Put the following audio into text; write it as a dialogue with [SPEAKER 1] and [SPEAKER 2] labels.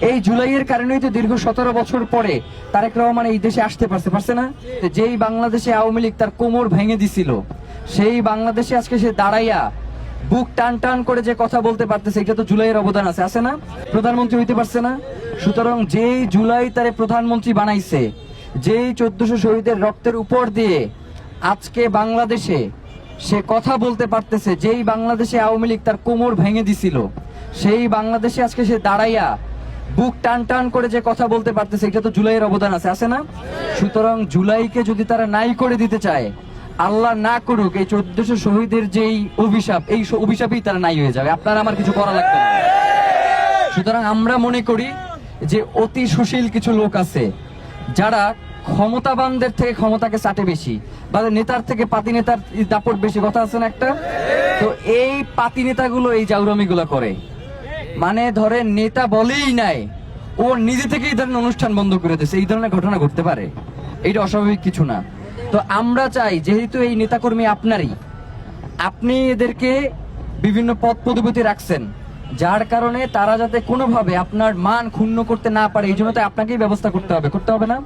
[SPEAKER 1] এই জুলাইয়ের কারণেই তো দীর্ঘ 17 বছর পরে তারেক রহমান এই দেশে আসতে পারছে না। যেই বাংলাদেশে আওয়ামী লীগ তার কোমর ভেঙে দিছিল, সেই বাংলাদেশে আজকে সে দাঁড়াইয়া বুক টান টান করে যে কথা বলতে পারতেছে, এটা তো জুলাইয়ের অবদান আছে না? প্রধানমন্ত্রী হইতে পারছে না। সুতরাং যেই জুলাই তারে প্রধানমন্ত্রী বানাইছে, যেই 1400 শহীদের রক্তের উপর দিয়ে আজকে বাংলাদেশে সে কথা বলতে পারতেছে, যেই বাংলাদেশে আওয়ামী লীগ তার কোমর ভেঙে দিছিল, সেই বাংলাদেশে আজকে সে দাঁড়াইয়া বুক টান টান করে যে কথা বলতে পারতেছে, এটা তো জুলাইয়ের অবদান আছে না? সুতরাং জুলাইকে যদি তারা নাই করে দিতে চায়, আল্লাহ না করুক, এই 1400 শহীদের যেই অভিশাপ, এই অভিশাপই তারা নাই হয়ে যাবে। আপনার আমার কিছু করা লাগবে না। সুতরাং আমরা মনে করি যে অতি সুশীল কিছু লোক আছে যারা ক্ষমতাবানদের থেকে ক্ষমতাকে চাটে বেশি, বা নেতার থেকে পাতি নেতার দাপট বেশি, কথা আছে না একটা? তো এই পাতি নেতাগুলো এই জাউরামিগুলো করে, মানে ধরে নেতা বলেই নাই, ও নিজে থেকে এই ধরনের অনুষ্ঠান বন্ধ করে দিয়েছে। এই ধরনের ঘটনা ঘটতে পারে, এইটা অস্বাভাবিক কিছু না। তো আমরা চাই, যেহেতু এই নেতাকর্মী আপনারই, আপনি এদেরকে বিভিন্ন পদ পদবি রাখছেন, যার কারণে তারা যাতে কোনোভাবে আপনার মান ক্ষুণ্ণ করতে না পারে, এই জন্য তো আপনাকেই ব্যবস্থা করতে হবে না?